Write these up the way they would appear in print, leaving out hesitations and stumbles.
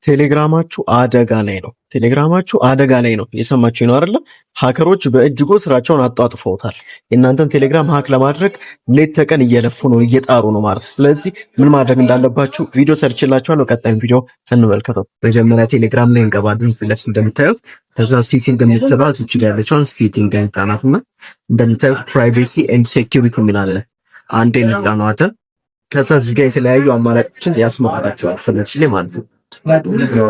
ቴሌግራማችሁ አደጋ ላይ ነው። የሰማችሁ ነው አይደለ? ሀከሮች በእጅጉ ስራቸውን አጧጥፈውታል። የእናንተን ቴሌግራም ሀክ ለማድረግ ሌት ተቀን እየለፉ ነው፣ እየጣሩ ነው ማለት። ስለዚህ ምን ማድረግ እንዳለባችሁ ቪዲዮ ሰርችላችኋለሁ። ቀጣይም ቪዲዮ እንመልከተው። መጀመሪያ ቴሌግራም ላይ እንገባለን። ፊት ለፊት እንደምታዩት ከዛ ሴቲንግ የምትባል እዚህ ጋር ያለችውን ሴቲንግ እንጫናትና እንደምታዩት ፕራይቬሲ ኤንድ ሴኩሪቲ የሚላለ አንዴ እንጫናዋለን። ከዛ እዚህ ጋር የተለያዩ አማራጮችን ያስመርጣችኋል ፊት ላይ ማለት ነው።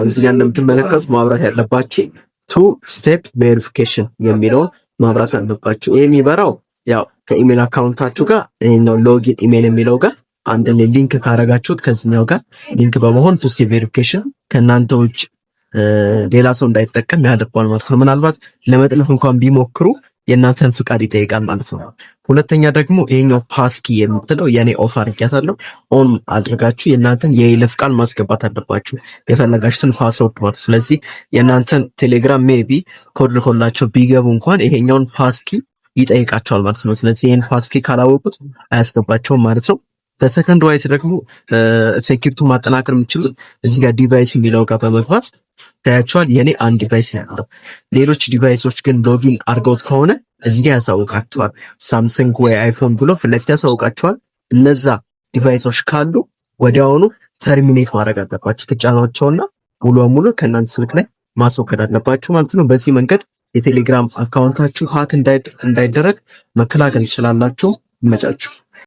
እዚህ ጋር እንደምትመለከቱት ማብራት ያለባችሁ ቱ ስቴፕ ቬሪፊኬሽን የሚለውን ማብራት ያለባችሁ። ይሄ የሚበራው ያው ከኢሜል አካውንታችሁ ጋር ነው ሎጊን ኢሜል የሚለው ጋር አንድ ላይ ሊንክ ካረጋችሁት ከዚህኛው ጋር ሊንክ በመሆን ቱ ስቴፕ ቬሪፊኬሽን ከእናንተ ውጭ ሌላ ሰው እንዳይጠቀም ያደርጋል ማለት ነው። ምናልባት ለመጥለፍ እንኳን ቢሞክሩ የእናንተን ፍቃድ ይጠይቃል ማለት ነው። ሁለተኛ ደግሞ ይሄኛው ፓስኪ የምትለው የኔ ኦፍ አድርጊያታለሁ ኦን አድርጋችሁ የእናንተን የይለፍ ቃል ማስገባት አለባችሁ የፈለጋችሁትን ፓስወርድ ማለት። ስለዚህ የእናንተን ቴሌግራም ሜቢ ኮድ ልኮላቸው ቢገቡ እንኳን ይሄኛውን ፓስኪ ይጠይቃቸዋል ማለት ነው። ስለዚህ ይሄን ፓስኪ ካላወቁት አያስገባቸውም ማለት ነው። በሰከንድ ዋይስ ደግሞ ሴኩሪቲ ማጠናከር የምችሉት እዚህ ጋር ዲቫይስ የሚለው ጋር በመግባት ታያቸዋል። የኔ አንድ ዲቫይስ ያለው ሌሎች ዲቫይሶች ግን ሎጊን አድርገውት ከሆነ እዚህ ጋር ያሳውቃቸዋል። ሳምሰንግ ወይ አይፎን ብሎ ፊት ለፊት ያሳውቃቸዋል። እነዛ ዲቫይሶች ካሉ ወዲያውኑ ተርሚኔት ማድረግ አለባችሁ። ትጫኗቸውና ሙሉ በሙሉ ከእናንተ ስልክ ላይ ማስወገድ አለባችሁ ማለት ነው። በዚህ መንገድ የቴሌግራም አካውንታችሁ ሀክ እንዳይደረግ መከላከል ትችላላችሁ። ይመቻችሁ።